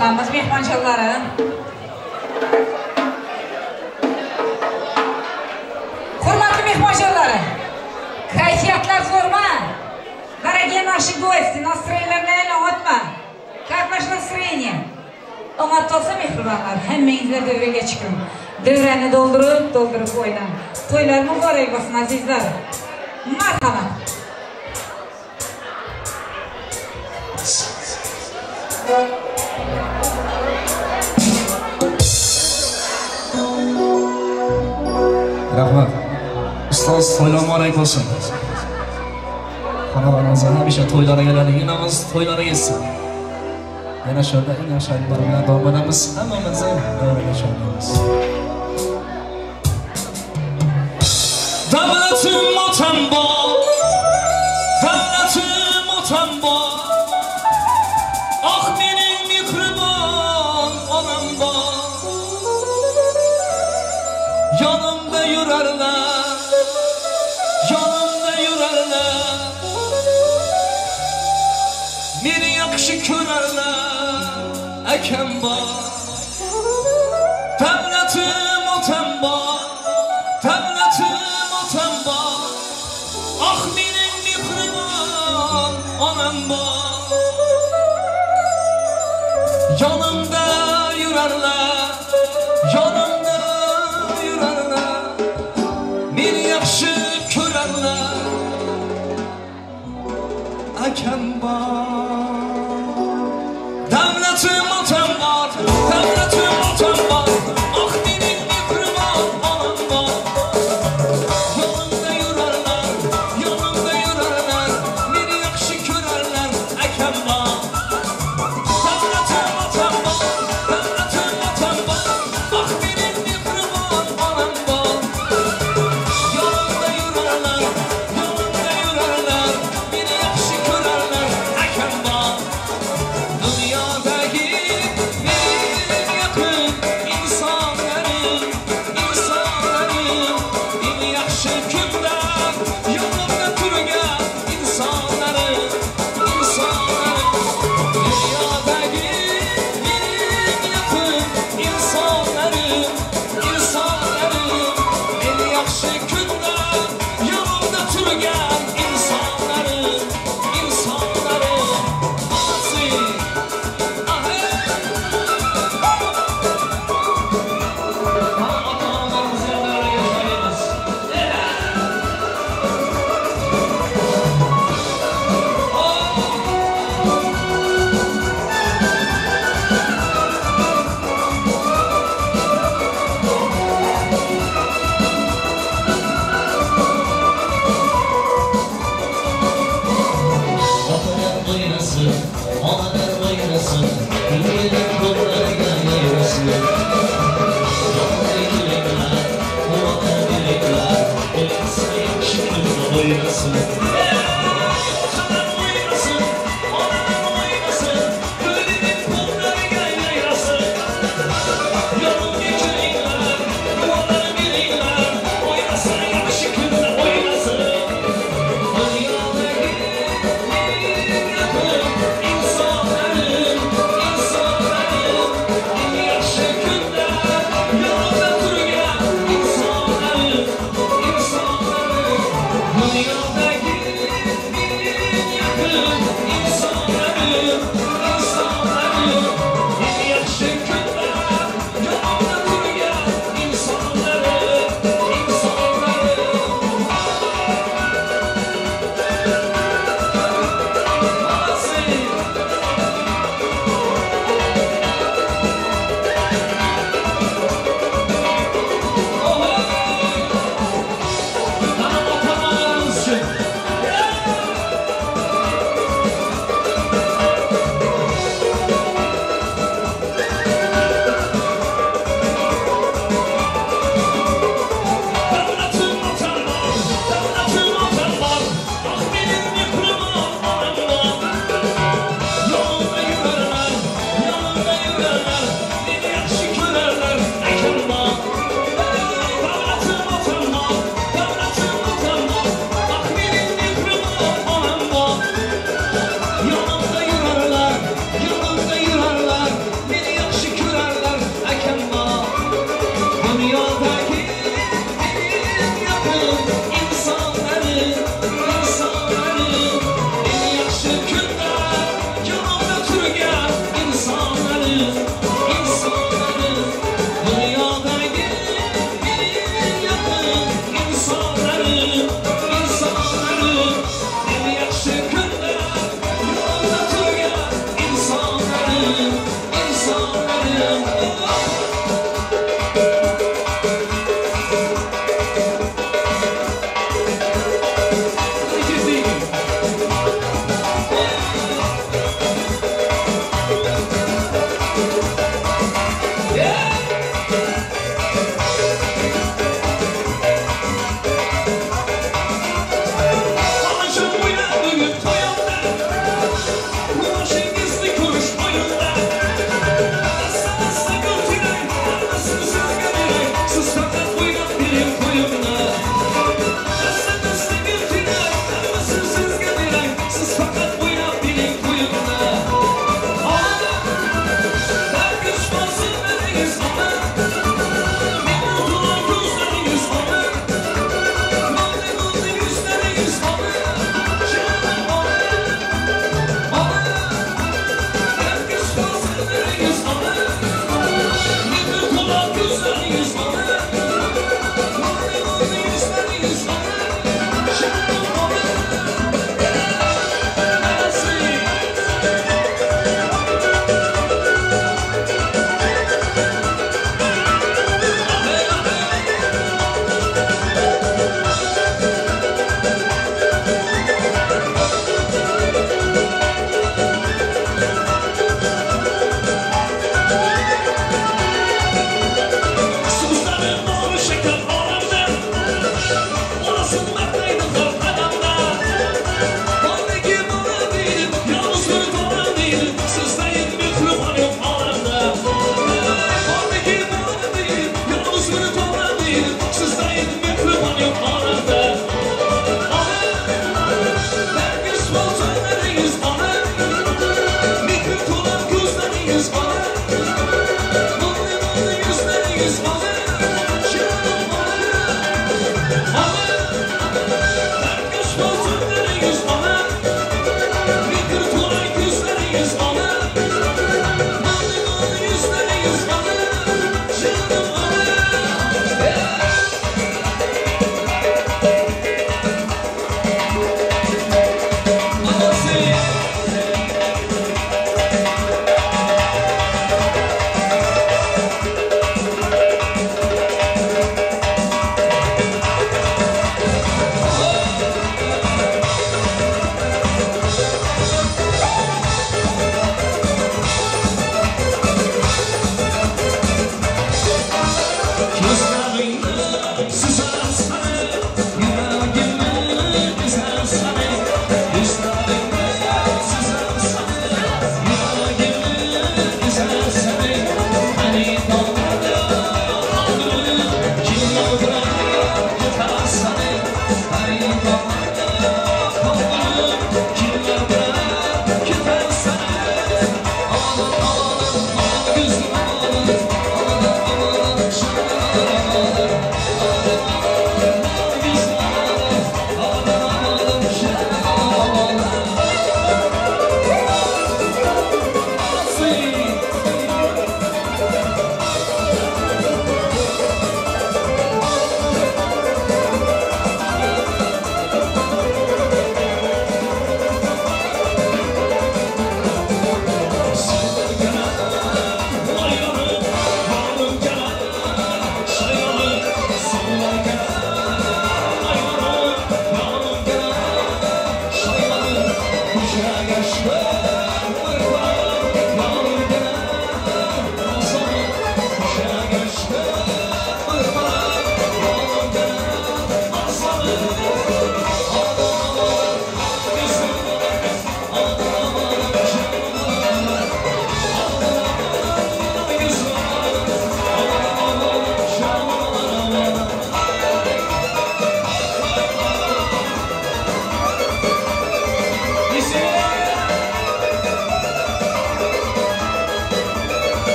qilamiz mehmonjonlari. Hurmatli mehmonjonlar, kayfiyatlar zo'rmi? Дорогие наши гости, настроениyalarni o'tma. Как ваше настроение? Omad topsa mehribonlar, hammangizlar davraga chiqing. Davrani doldurib o'ynang. To'ylar muborak bo'lsin azizlar. Marhamat. Rahmat. Ustoz to'ylar muborak bo'lsin. Xonadonimiz hamisha to'ylariga kelinamiz, to'ylariga yetsin. Yana shunda eng yaxshi aytlar bilan davom etamiz. Hammamiz davraga chiqamiz. Davlatim otam bor, davlatim otam bor. Ah mening mehribon onam bor. Yonimda yurarlar, yonimda yurarlar. Meni yaxshi ko'rarlar, akam bor. Davlatim otam bor, davlatim otam bor. Ah mening mehribon onam bor. Yonimda yurarlar, yonimda yurarlar. Meni yaxshi ko'rarlar, akam bor. Davlatim otam bor, davlatim otam bor. Ah mening mehribon onam bor. Yonimda yurarlar, yonimda yurarlar. Meni yaxshi ko'rarlar, akam bor. Davlatim otam bor, davlatim otam bor. Ah mening mehribon onam bor. Yonimda yurarlar, yonimda yurarlar. Meni yaxshi ko'rarlar, akam bor. Dunyodagi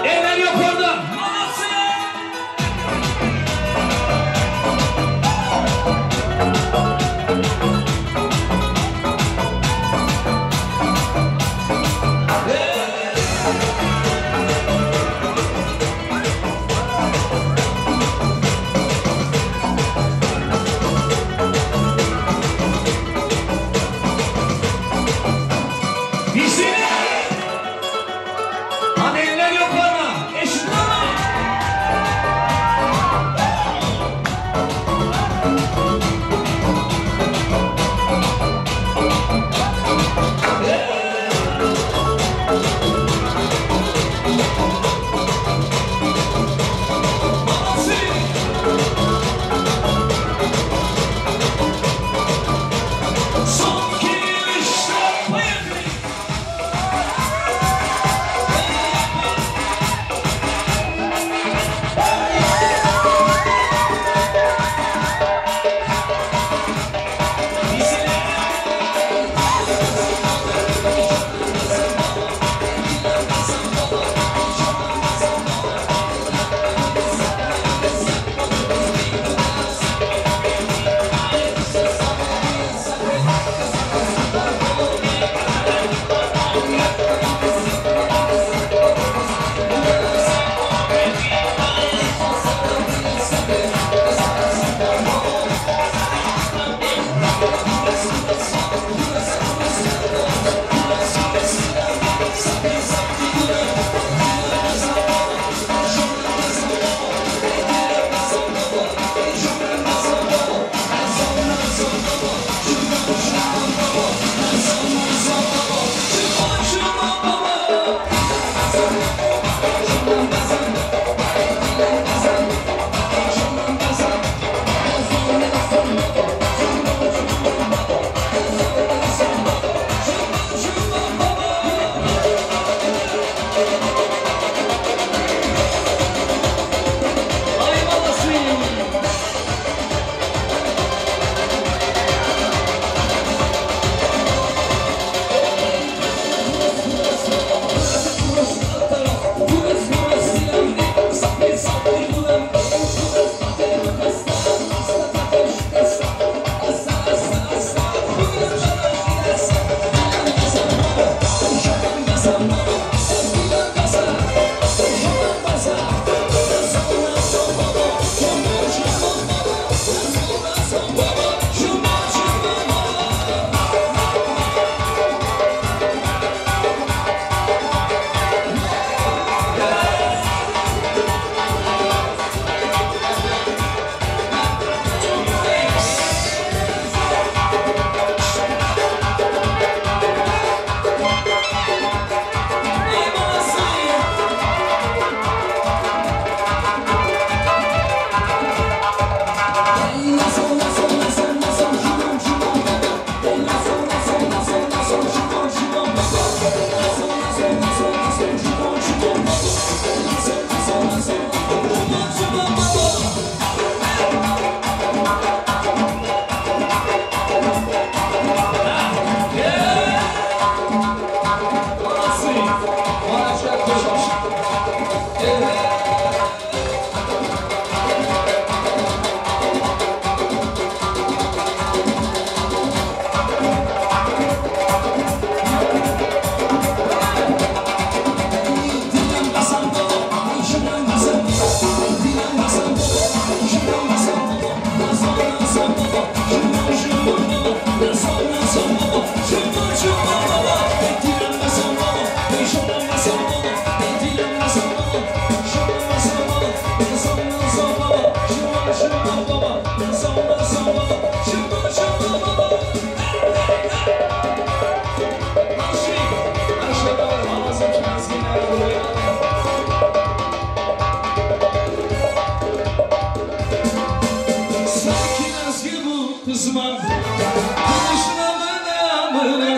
Eller yukarıda. Kızmam, konuşma bana mı?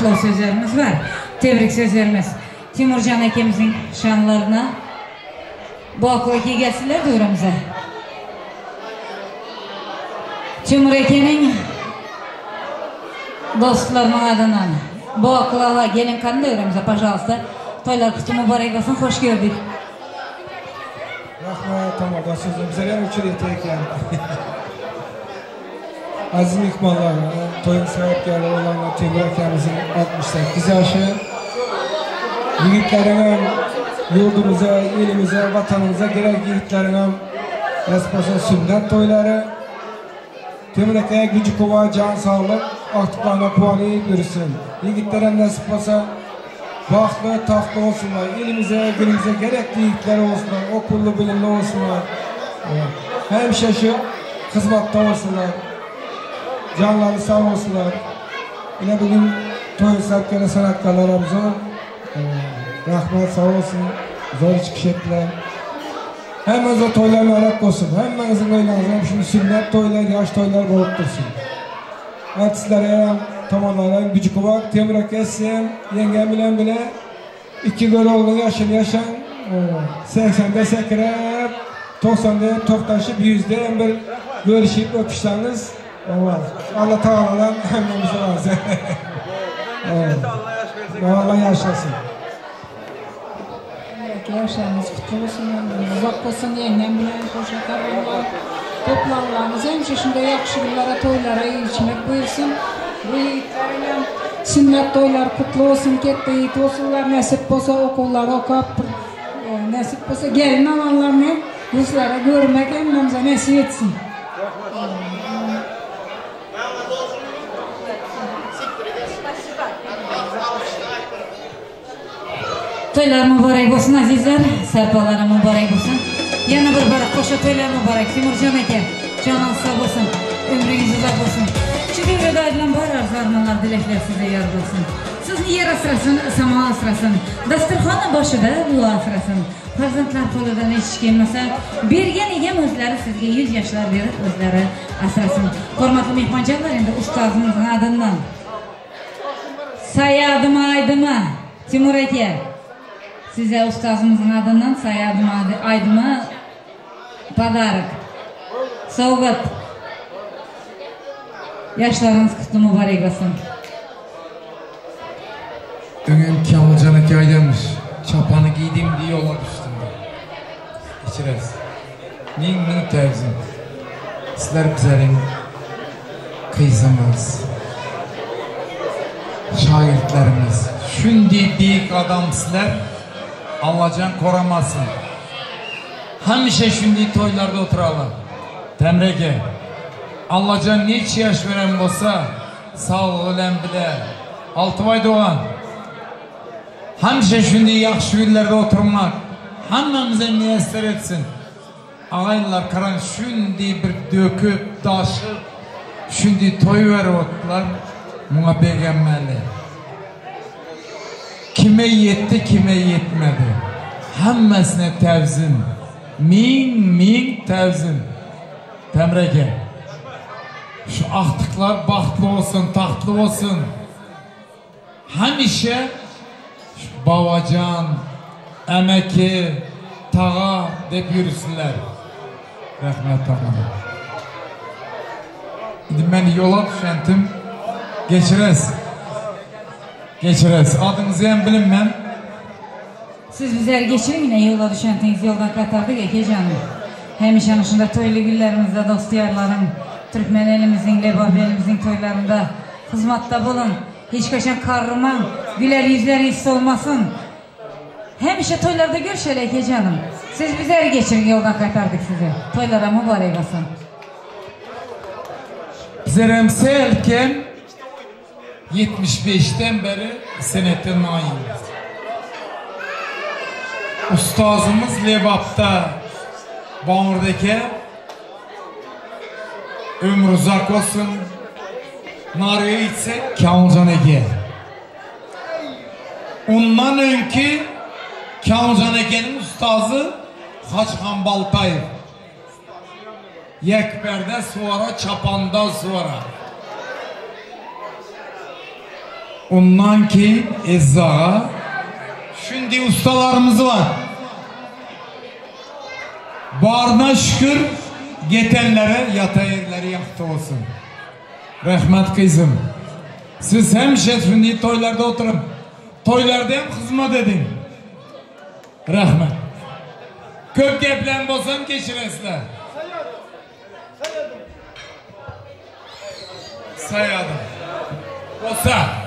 qutlov sözlerimiz var. Tebrik sözlerimiz. Timurcan akemizin şanlarına bu akıya gelsinler durumuza. Timur akening dostlarının adından bu akıya gelin kanı durumuza. Пожалуйста. Toylar kutu mübarek olsun. Hoş gördük. Rahmet tamam. Sözümüze yer uçuruyor tekrar. Aziz mihmanlar, toyun sahipkarı olan Timur akemizin 68 yaşı. Yiğitlerine, yurdumuza, elimize, vatanımıza gerek yiğitlerine nasip olsa sünnet toyları. Timur akem'e gücü kova, can sağlık, aktıklarına puanı verirsin. Yiğitlere nasip olsa baklı, tahtlı olsunlar. Elimize, günümüze gerekli yiğitler olsunlar. Okullu, bilimli olsunlar. Hemşeşi hizmette olsunlar. Canları sağ olsunlar. Yine bugün toy sahipkarı sanatkarlarımıza rahmet sağ olsun. Zor çıkış ettiler. Hemen o toylarla arak olsun. Hemenizin oylarınızda şimdi sünnet toylar, yaş toylar olup dursun. Artistlere, tamanlara, gücü kuvak, Timur kessin, yengem bile iki göre oğlun yaşını yaşan 80'de sekirep 90'da toktaşıp 100'de bir görüşüp öpüşseniz Allah Teala'dan hemimize razı. Allah yaşasın. Yaşamımız kutlu olsun, uzak olsun, yengem bilen koşaklar onlar. Toplanlarımız hemşe şimdi yakışıklılara, toylara içmek buyursun. Bu yiğitlerle sünnet toylar kutlu olsun, ketті yiğit olsunlar, nasip olsa okullar okap, nasip olsa gelin alanlarını yüzlere görmek hemimize nasip etsin. Toylar mübarek olsun azizler, sehpalara mübarek olsun. Yana bir barak koşa toylar mübarek. Timurcan aka, canınız sağ olsun, ömrünüz uzak olsun. Şu devrede aydın var arzu-armanlar, dilekler size yar olsun. Sizni yer asrasın, sama asrasın. Dasturxonning boshida duo asrasın. Farzandlar qo'lidan hech kelmasa, bergan egam o'zlari sizga 100 yoshlar berib o'zlari asrasin. Hurmatli mehmonjonlar, endi ustozimizning adından. Sayadimi aydimi? Timur aka. Size ustozimizin adından Sayadım Aydım'a pодарок. Sovg'at. Yaşlarınız kutlu mübarek olsun. Bugün Kamilcan aka aydamış. Çapanı giydim diye yola düştüm. İçiriz. Ming tevzim. Sizler bizlerin kıysamız. Şairtlerimiz. Şundi büyük adamsızlar. Allah'can koramasın. Hemşe şundi toylarda oturalım. Temrege. Allah'can neçe yaş veren olsa sağlığı bilen bile. Altıvay Doğan. Hemşe şundi yakşı günlerde oturmak. Hemmemize müyesser etsin. Ağaylar karan şundi bir döküp taşıp şundi toy verip otlar. Buna beğenmeli. Kime yetti, kime yetmedi. Hemmesine tevzin. Ming tevzin. Temrege. Şu ahtıklar bahtlı olsun, tahtlı olsun. Hemşe şu babacan, emeki, tağa deyip yürüsünler. Rahmet ağam. Şimdi beni yola düşentim. Geçiriz. Adınızı hem bilinmem. Siz bizler geçirin yine yola düşentiniz, yoldan katardık eke canım. Hemşe anışında toylu günlerimizde dostiyarlarım, Türkmen elimizin, Lebap elimizin toylarında hizmatta bulun. Hiç kaçan karrıman, güler yüzleriniz olmasın. Hemşe toylarda görüşelim eke canım. Siz bizler geçirin, yoldan katardık size. Toylara mübarek olsun. Bizler selken 75'ten beri senetin ayıyız. Ustazımız Lebap'ta Bamur'daki ömrü uzak olsun. Narıya içsek Kamilcan aka. Ondan önkü Kamilcan aka'nın ustazı Haçhan Baltayev. Yekber'de sonra, Çapan'da sonra. Ondan keyin Ezzağa şunday ustalarımız var. Barına şükür getenlere yatayırları yaktı olsun. Rahmet kızım. Siz hemşe şunday toylarda oturun. Toylarda hem hizmet edin. Rahmet. Köp geplen bolsan geçiresler. Sayadım. Olsa.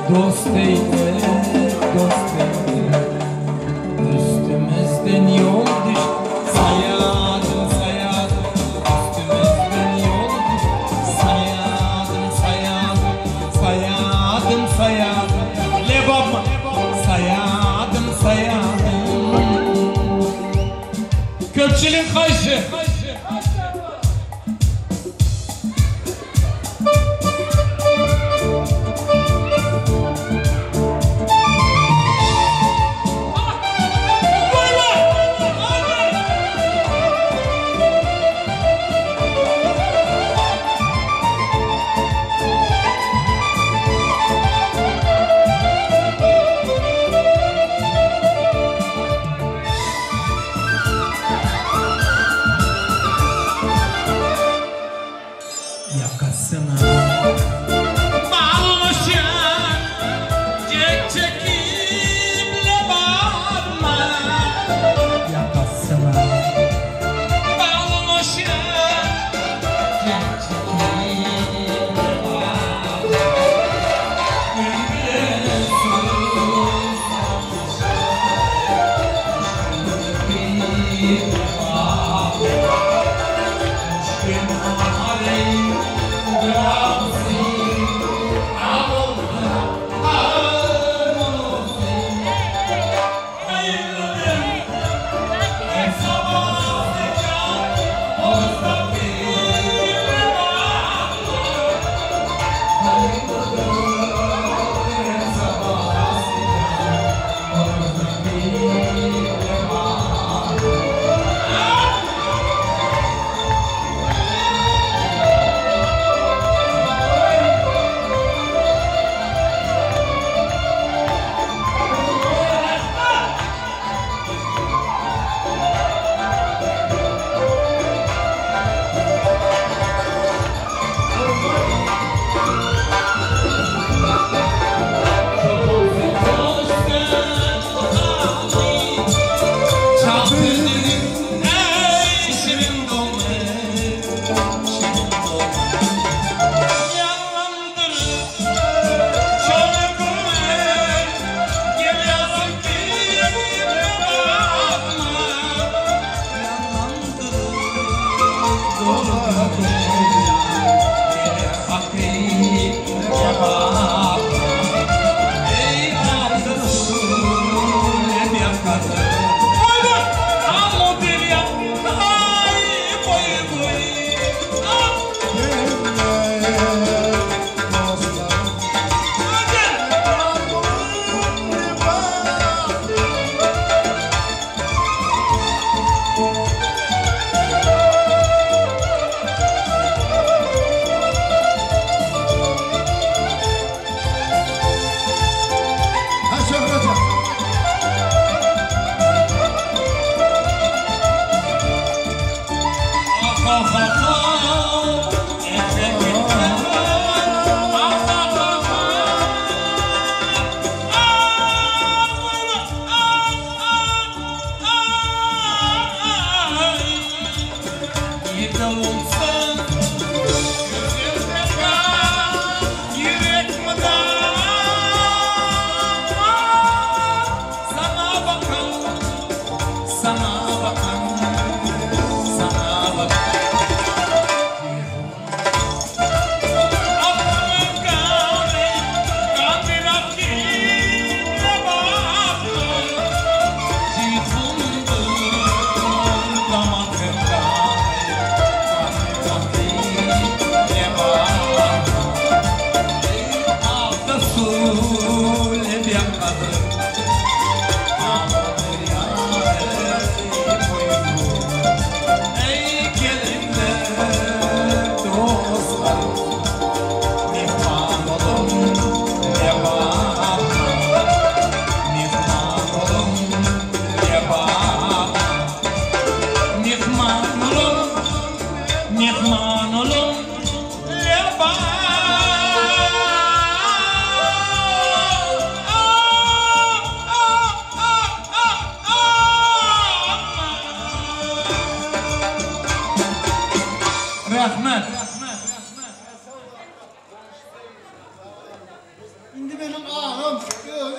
Dost eyle, dost eyle. Üstümüzden yol düş, sayadım sayadım. Üstümüzden yol düş, sayadım sayadım. Sayadım sayadım. Le baba, sayadım sayadım. Köpçülük kayışı.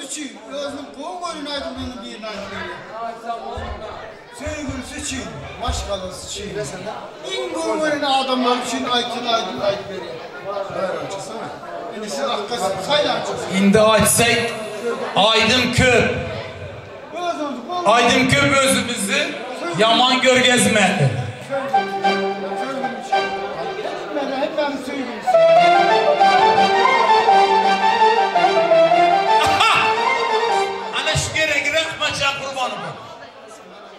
için özüm koğun aydınlığını bir aydınlığını. Sevgilisi için, başkalısı için. En koğun adamlar için aydın veriyor. Böyle açısana. Endisi akkası sayla açısın. Şimdi açsak Aydın Köp. Aydın Köp özümüzü yaman görgezmedi. Hep ben sevgilisi. Ana şu gerek rahmaca kurbanım.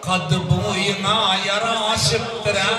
Kadı boyuna yara aşıktır ha.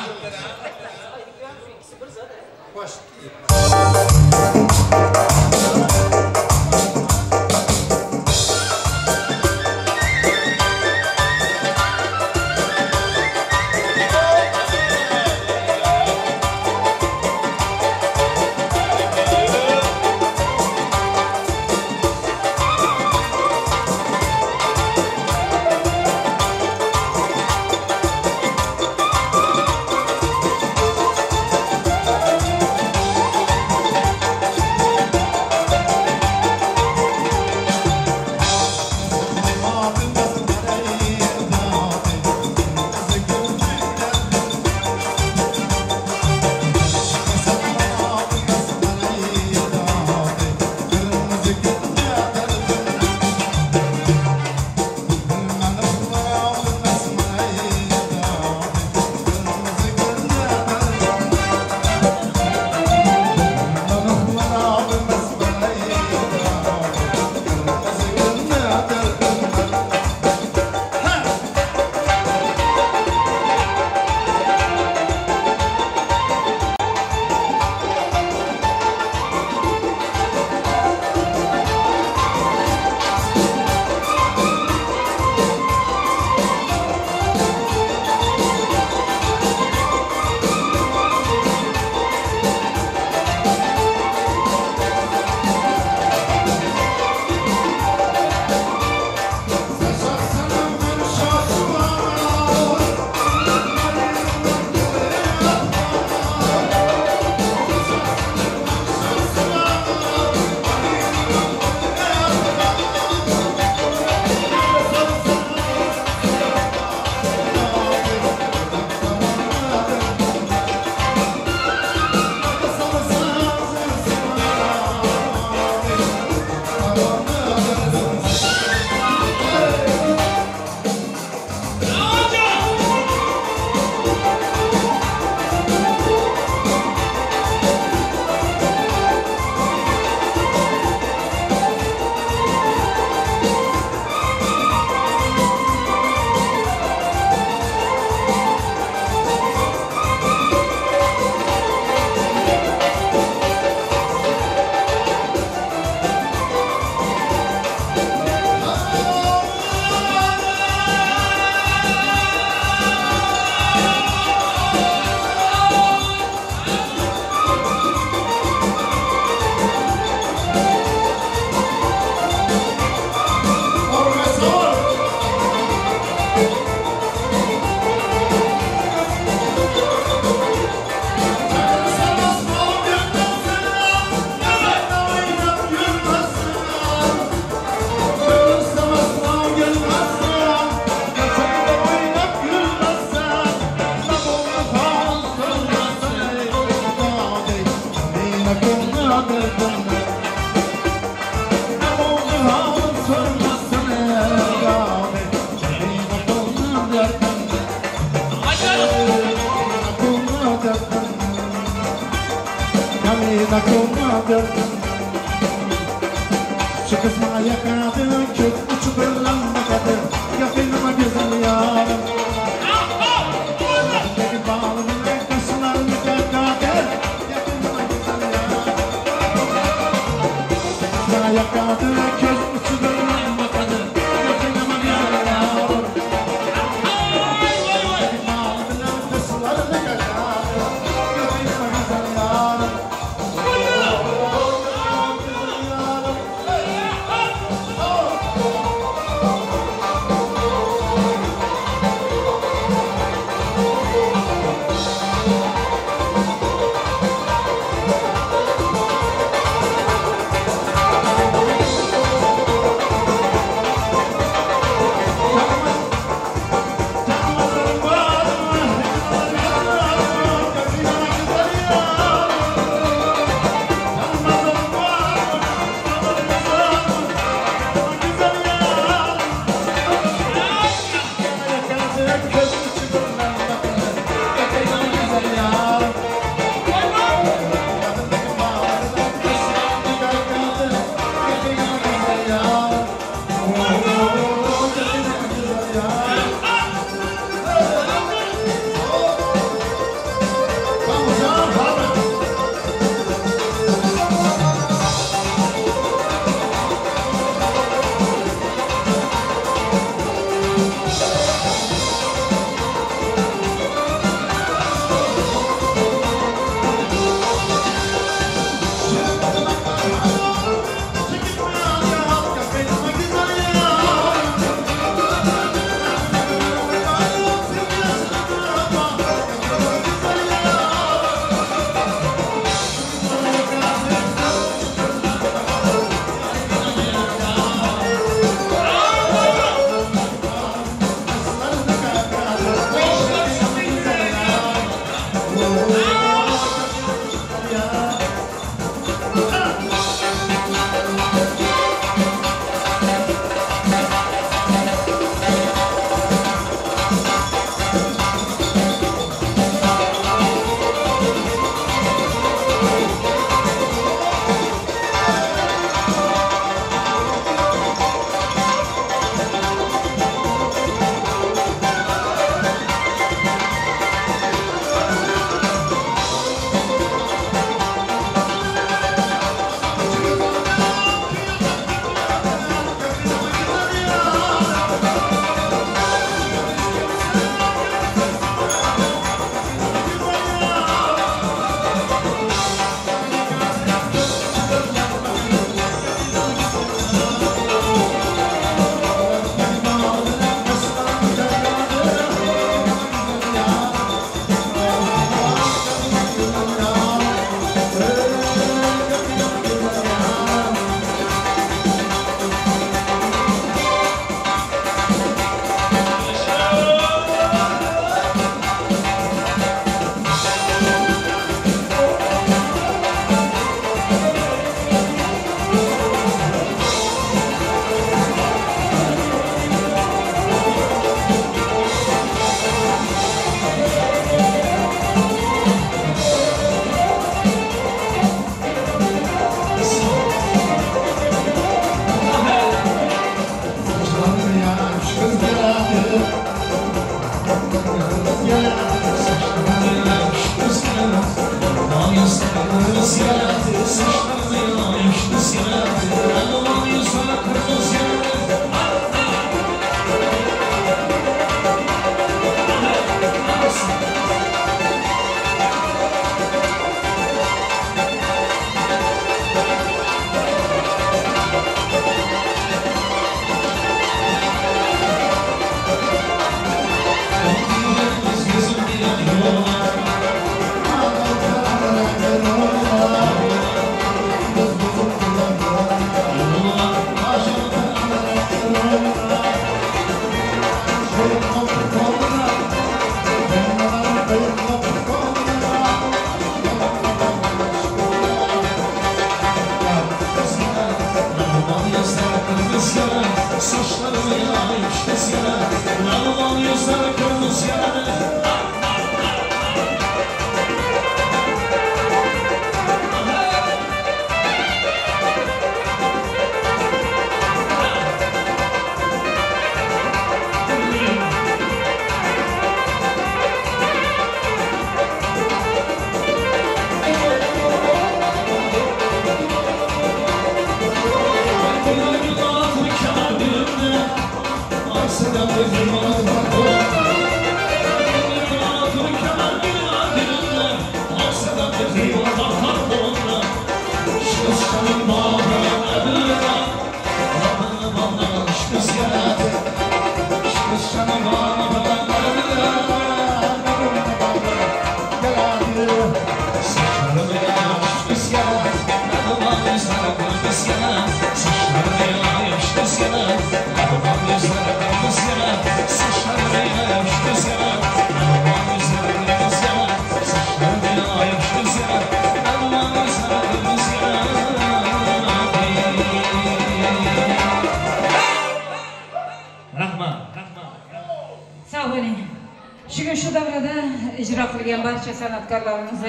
icra qilgan barcha san'atkorlarimiz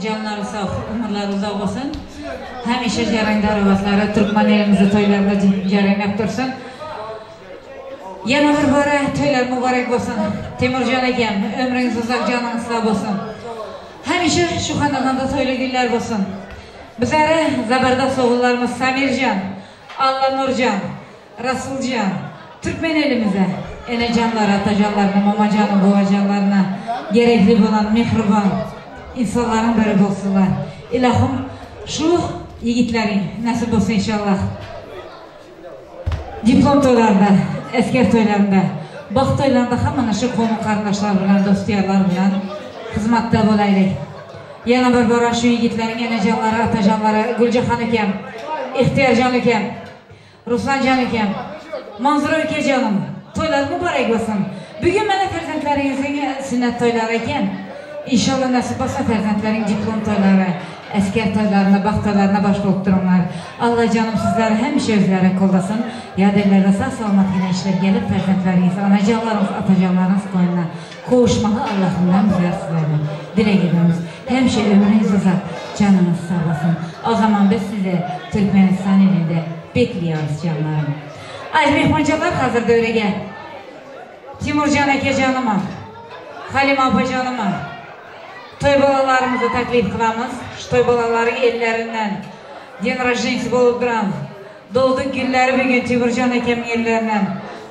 Canları sağ, umurları uzak olsun. Hamisha jarangdor ovozlari Turkman elimizni to'ylarida jaranglab tursin. Yana bir bora to'ylar muborak bo'lsin. Temurjon akam, umringiz uzoq, joningiz sog' bo'lsin. Hamisha shu xonadonda to'yli kunlar bo'lsin. Bizlari zabardast o'g'illarimiz Samirjon, Alla Nurjon, Rasuljon, Turkmen elimize enecanlar, atacanlarına, mamacanı, buvacanlarına gerekli olan mehribon insanların biri olsunlar. İlahım şu yigitlerin nasip olsun inşallah. Diplom toylarında, asker toylarında, bak toylarında hamana şu konu kardeşler bilen, dostiyarlar bilen hizmette bo'laylik. Yana bir bora şu yigitlerin enecanları, atacanları Guljahan akam, İhtiyarjon akam, Ruslanjon akam, Manzura akajonim, to'ylar muborak bo'lsin. Bugun mana farzandlaringizga sunnat to'ylari ekan. İnşallah nasib bo'lsa farzandlaring diplom to'ylari, asker to'ylarini, baxt to'ylarini bosh bo'lib turinglar. Alloh jonim sizlarni hamisha o'zlari qo'llasin. Yaderlarda sog'-salomatgina ishlar kelib, farzandlaringiz, onajonlaringiz, otajonlaringiz qo'ynina qo'shmaga Allohimdan bizlar sizlarni dilak edamiz. Hamisha umringiz uzoq, joningiz sog' bo'lsin. O zaman biz sizni Turkmaniston elida bekliyoruz canlarım. Aziz mehmonjonlar, hozir davraga Timurjon akajonima, Halima opajonima to'y bolalarimizni taklif qilamiz. Shu to'y bolalari ellaridan den rожденияsi bo'lib turamiz. Doğduk günleri bugün Timurjon akamning ellaridan,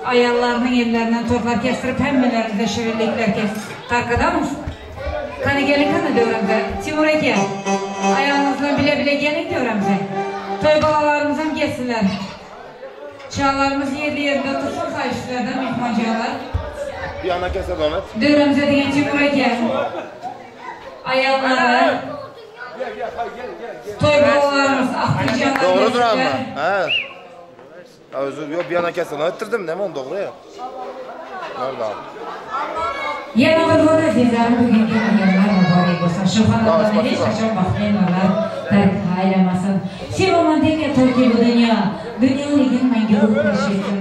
ayollarning ellaridan tortlar kestirib, hammalarida shirinliklar kesib tarqatamiz. Qani keling, qani davramda Timur aka, ayolingizdan bile keling davramda. To'y bolalarimiz ham kelsinlar. Çağlarımız yerli otursun sayışlardan mehmancalar. Bir ana kese donet. Dövramıza diyen Timur aka, ayollara, toy balalarımız, ahtıcanlar. Doğrudur ama. He. Özür yok, bir ana kese donet ettirdim değil mi onu doğru ya? Nerede abi? Yana bir bora sizlerin bugün gelmeyenler mübarek olsun. Şu kanalda hiç açan bakmayanlar terk aylamasın. Sevaman denge Türkiye bu dünya. Dünyaligin mengülük taşısın.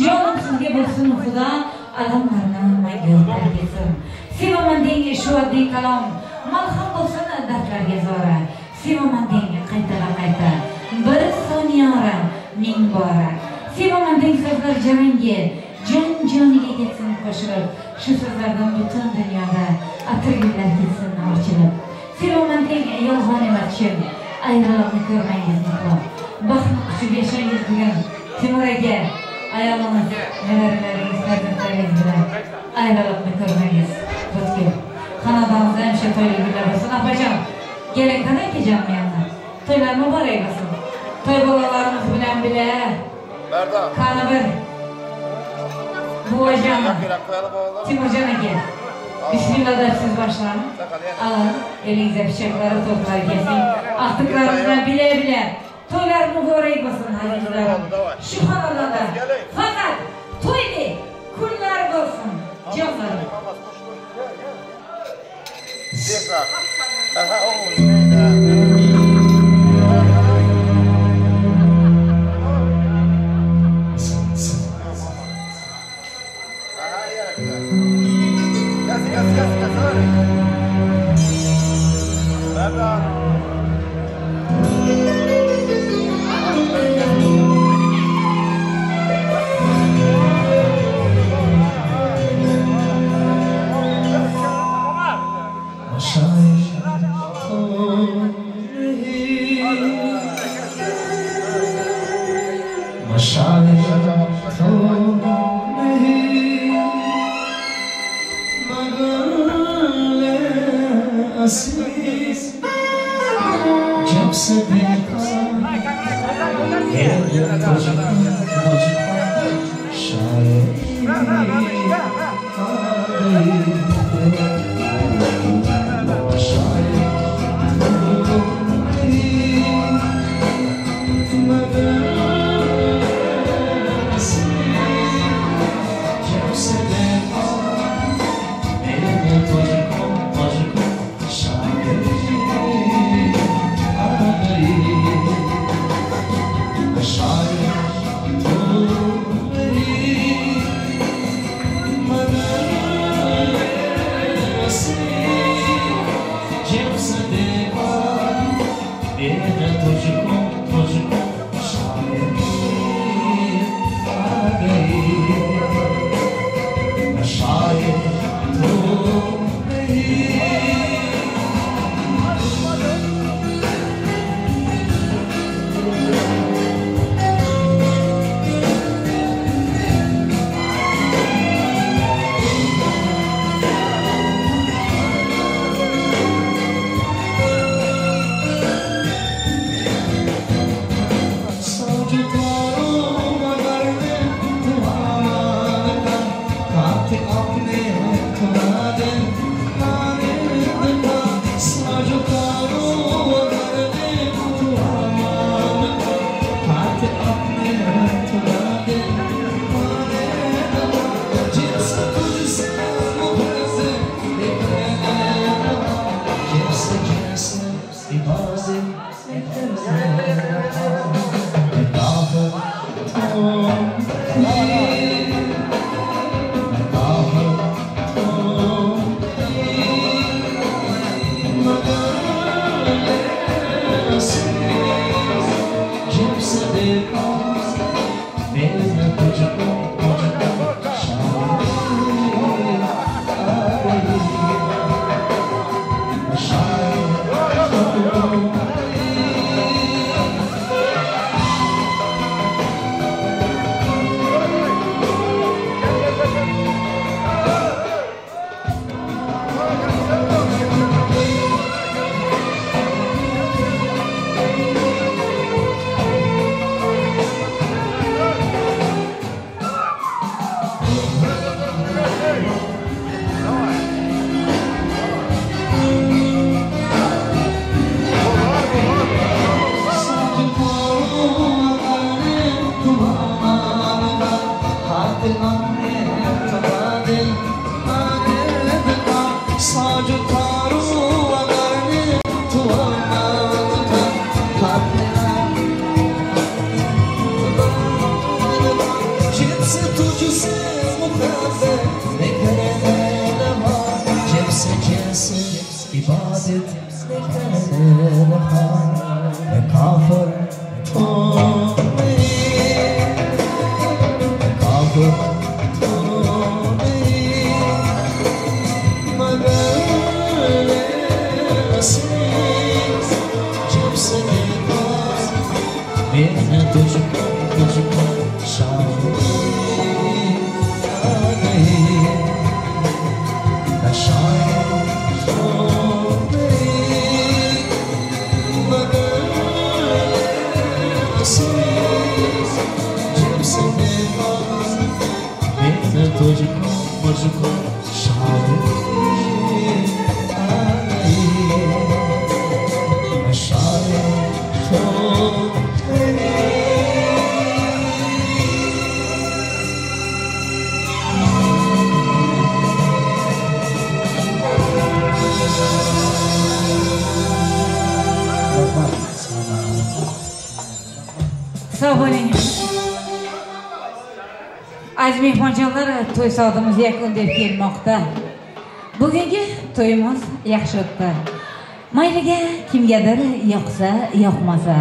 Canım sizge bulsun Xuda, adamlardan mengülük terkesin. Sevaman denge şu adli kalam. Malham bulsun dertlerge zora. Sevaman denge qayta. Bir soniyara ming bora. Sevaman denge sözler canenge. Can-caniga ketsin qo'shilib, shu so'zlardan butun dunyoda atirgullar ketsin ochilib. Sevaman deng yolg'on emaskim, ayriliqni ko'rmangiz mutlaq. Baxtni quchib yashangiz bugun Timur aka, ayolingiz, nevaralaringiz, farzandlaringiz bilan ayriliqni ko'rmangiz butkul. Xonadoningizda hamisha to'yli kunlar bo'lsin. Opajon, keling qani akajonim yana. To'ylar muborak bo'lsin. To'y bolalarimiz bilan qani bir buvajon, Timurjon aka, bismillah deb siz boshlang. Alın, elingizga pichoqlari, to'plar kesing. Ahtiqlarimizdan bile to'ylar muborak bo'lsin azizlarim. Shu xonadonda faqat to'yli kunlar bo'lsin, jonlarim. Sağ olun. Aziz mehmonjonlar, to'y soatimiz yakun deb kelmoqda. Bugungi to'yimiz yaxshi o'tdi. Mayliga kimgadir yoqsa, yoqmasa,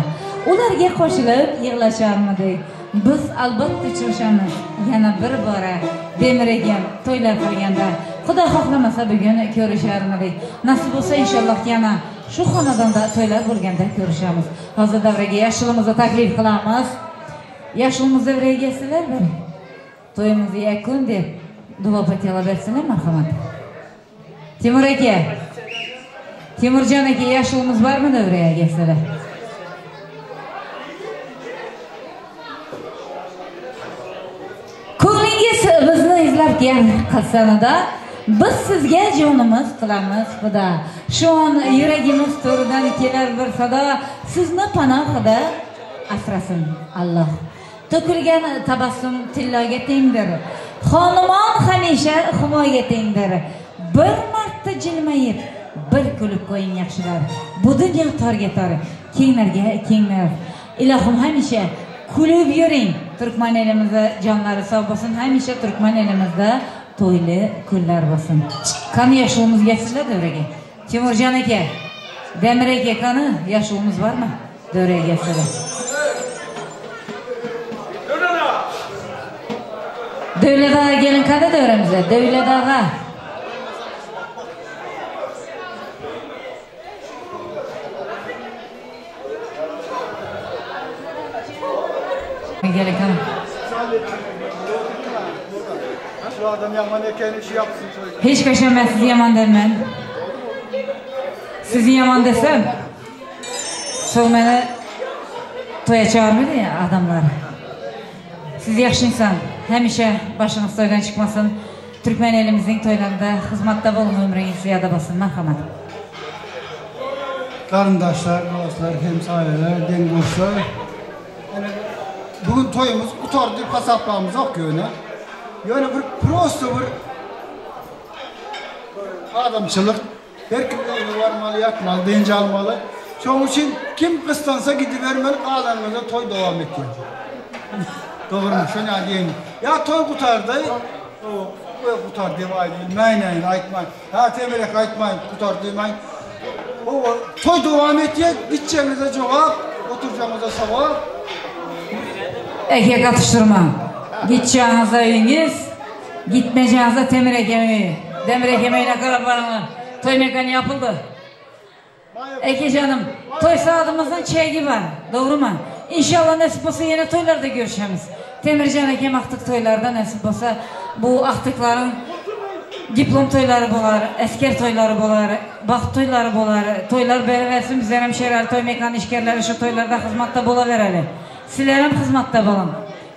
ularga qo'shilib yig'lasharmidik. Biz albatta uchrashamiz yana bir bora. Demiragam to'ylar qilganda, Xudo xohlamasa bugun ko'risharmidik. Nasib bo'lsa inshaalloh yana shu xonadonda to'ylar bo'lganda ko'rishamiz. Hozir davraga yashilimizni taklif qilamiz. Yashilimiz davraga sizlar bir to'yimizni yakun deb duo patiyala bersinlar, marhamat. Timur aka, Timurjon aka, yashilimiz bormi davraga sizlar? Ko'nglingiz bizni izlab qilsanida biz sizga jonimiz qilamiz Xudo. Shu on yuragimiz to'ridan kelar bir sado, sizni panohida asrasin Alloh. To'kilgan tabassum tilloga tengdir. Xonimon hamisha himoyaga tengdir. Bir marta jilmayib, bir kulib qo'ying yaxshilar. Bu dunyo torga tor, kenglarga kenglar. Ilohim hamisha kulib yuring. Turkman elimizda jonlari sog' bo'lsin, hamisha Turkman elimizda to'yli kunlar bo'lsin. Qani yashuvimizga sizlar davraga. Timurjon aka, Demir aka, qani yashuvimiz bormi? Davraga sizlar. Davlatga kelin qani davramizda? Davlatga. Gelin qani. Şu adam yaman eken işi yapsın. Hiç qachon men sizni yomon deyman. Sizni yomon desam, so'ng meni to'yga chaqirmaydi ya odamlar. Siz yaxshi inson, hamisha boshing'iz to'ydan chiqmasin. Turkman elimizning to'ylarida xizmatda bo'ling, umringiz ziyoda bo'lsin. Marhamat. Qarindoshlar, do'stlar, hamsoyalar, dengdoshlar. Bugün toyumuz utardı, kasaplarımız akıyor ne? Yani bir prosto bir adamçılık, herkes varmalı, yatmalı, deyince almalı. Çoğun için kim kıstansa gidivermeli, kalanlarda toy devam ediyor. Doğru mu? Şöyle diyeyim. Ya toy kutardı, o kutardı, mayneyin, aytmayın. Ya temelek aytmayın, kutardı, mayneyin. O toy devam ediyor, gideceğimize cevap, oturacağımıza sabah. Eke katıştırma. Gideceğinize eviniz, gitmeyeceğinize temir ekmeği. Demir ekmeğine karabaranlar. Toy mekanı yapıldı. Eke canım, toy saatımızın çeygi var. Doğru mu? İnşallah nasip olsa yine toylarda görüşemiz. Temircan ekem aktık toylarda nasip olsa bu aktıkların diplom toyları bolar, esker toyları bolar, baxt toyları bolar, toylar berabersin bizler hemşehriler, toy mekanı işkerleri şu toylarda hizmatta bola vereli. Sizler hem hizmatta bolun.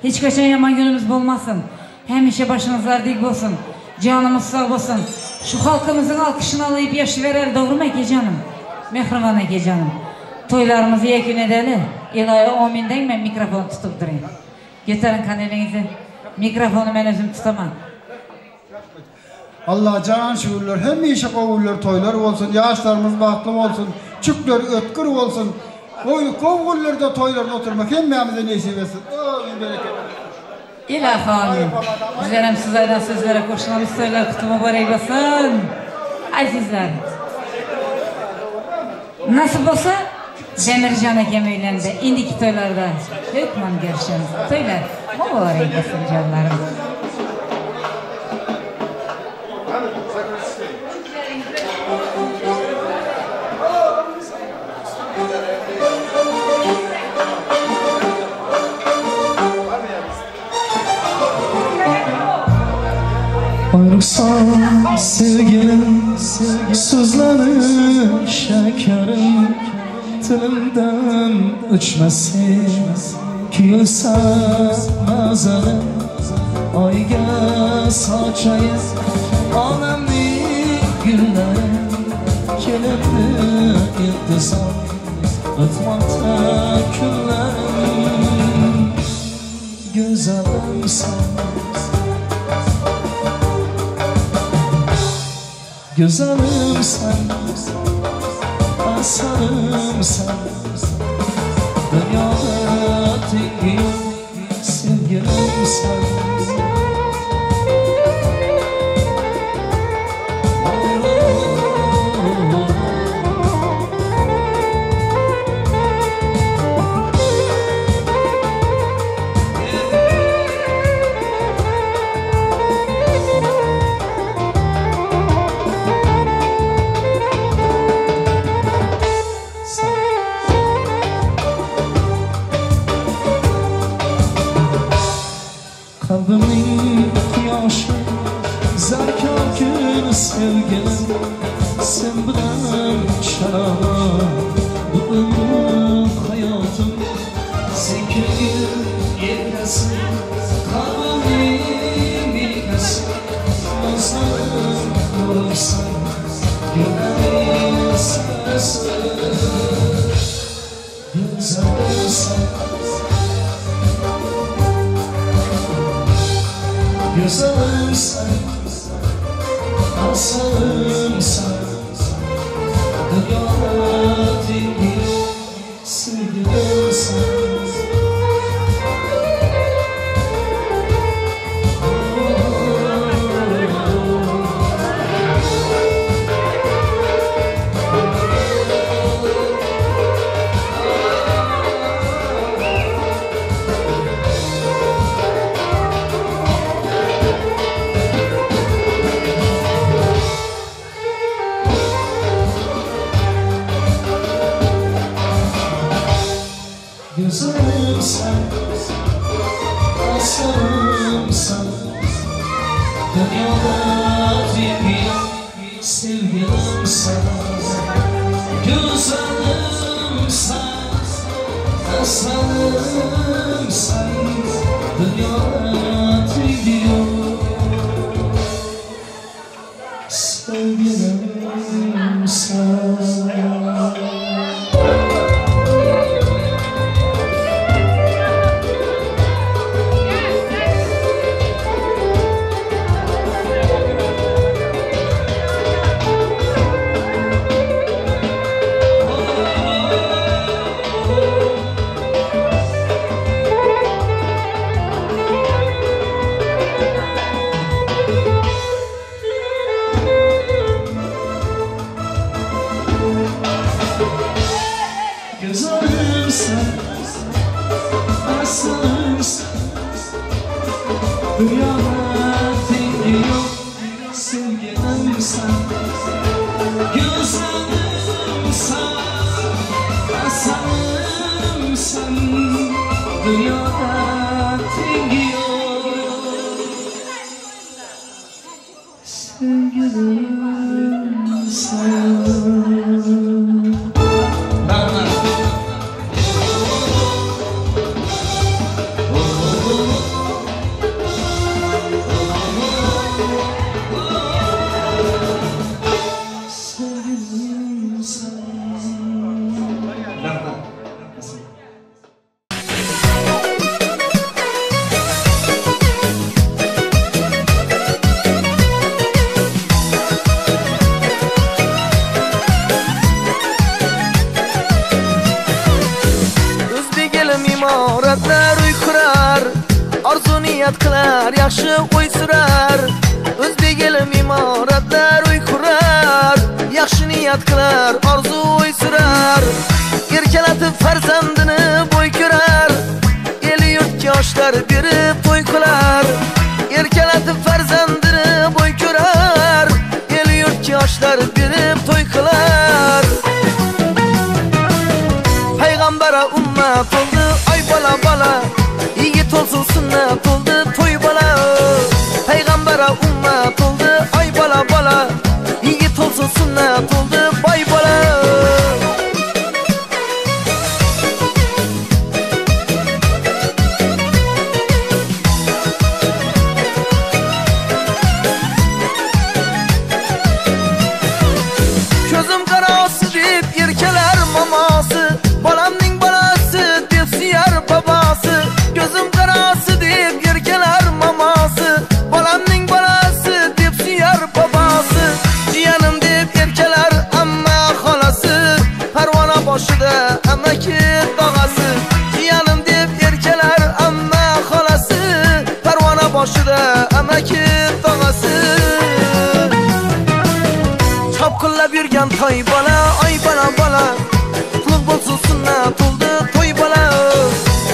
Hiç kaçan yaman günümüz olmasın. Hemişe başınızlar dik olsun. Canımız sağ olsun. Şu halkımızın alkışını alayıp yaşı verer, doğru mu Eke canım? Mehriban Eke canım. Toylarımızı yekün edeli. İlahi 10.000'den ben mikrofon tutup durayım. Getirin kanalinizi. Mikrofonu ben özüm tutamam. Allah can şükürler, hem işe kovullar, toylar olsun, yaşlarımız bahtlı olsun, çükler ötkür olsun. Kovullarda toylarda oturmak hem memimize neyse versin. İlahi amin. Bizler hem sizlerden sözlere koşulan toylar kutumu barayı basın. Azizler. Nasıl olsa Demircan Ekem eğlendi. İndiki toylarda hükman görüşürüz. Toylar mübarek olsun canlarım. Ayrılsam sevgilim, sızlanır şekerim, dilimden uçmasın, gülsem nazarım, ayga saçayım, alemli günlerim, kelimli iltizam, ötmakta küllerim, güzelim sen. Güzelim sen, aslanım sen, dünyada tek sevgilim sen. Kalbimin yaşı, zerkar gün sevgilim, sen bilen şarap, bu ömrüm hayatım, zekir yetmesin, kalbim bilmesin, nazlarım korursan, yüreğim sensin, güzelim sen. Güzelim sen, aslanım sen, dünyada tek sevgilim sen. Güzelim sen, aslanım sen, dünyada tek sevgilim sen. Güzelim sen, aslanım sen, dünyada tek sevgilim sen. Dünyada tengi yok sevgilim sen. Güzelim sen, asalım sen. Dünyada tengi yok sevgilim sen. İmaratlar uy kurar, arzu niyat qilar, yaxshi uy surar. O'zbek elim imoratlar uy kurar, yaxshi niyat qilar, arzu uy surar. Erkalatib farzandini bo'y ko'rar, el yurtga yoshlar berib to'y qilar. Erkalatib farzandini bo'y ko'rar, el yurtga yoshlar berib to'y qilar. Payg'ambara ummat oldu ay bala bala, yigit olsun sünnet oldu toy bala. Payg'ambara ummat oldu ay bala bala, yigit olsun sünnet oldu bay bala. Gözüm karası deyip yerkeler maması, balamning balası deb suyar babası. Gözüm karası deyip yerkeler maması, balamning balası deb suyar babası. Jiyanim deb yerkeler amma xolasi, parvona boshida amaki tog'asi. Jiyanim deb yerkeler amma xolasi, parvona boshida amaki tog'asi. Çapkınlab yurgan toy bola, ay bala bala, qutlug' bo'lsin sunnat oldu toy bola.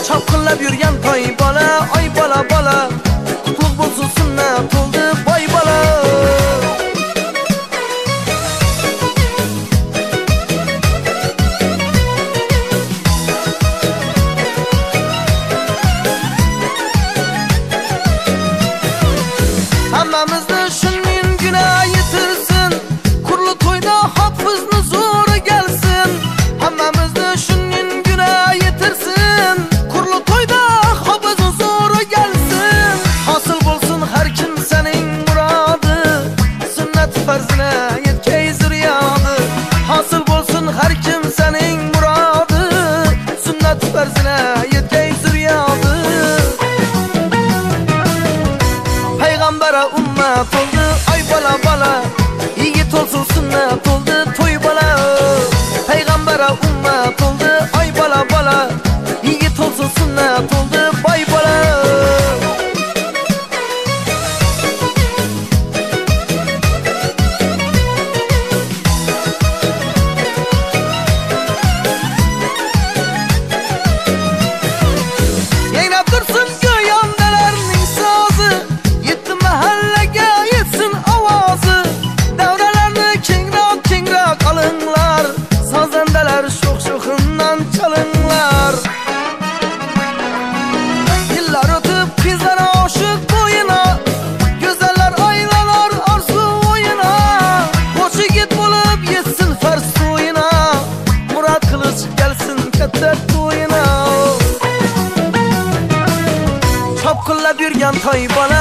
Çapkınlab yurgan toy bola, ay bala bala, qutlug' bo'lsin sunnat oldu boy bola. Hammamizni shunning günah yetirsin, kurlu toyda hafızını zoru gelsin. Hammamizni shunning günah yetirsin, kurlu toyda hafızını zoru gelsin. Hasıl bo'lsin har kim sening murodi, sünnet farzine yetkay zuriyodi. Hasıl bo'lsin har kim sening murodi, sünnet farzine yetkay zuriyodi. Payg'ambara ummat oldu ay bala bala, yigit olsun sünnet oldu toy bala. Payg'ambara ummat oldu ay bala bala, yigit olsun sünnet oldu bay bala. Yaynab dursun göyandalarning sozi, yetti mahallaga yetsin ovozi. Davralarni kengroq kengroq olinglar, sozandalar sho'x-sho'xindan chalinglar. Yillar o'tib qizlar oshiq bo'yina, go'zallar aylanar orzu o'yina. Qo'sh yigit bo'lib yetsin farz to'yina, murod qilich kelsin katta to'yina. Çapkınlab yurgan toy bola,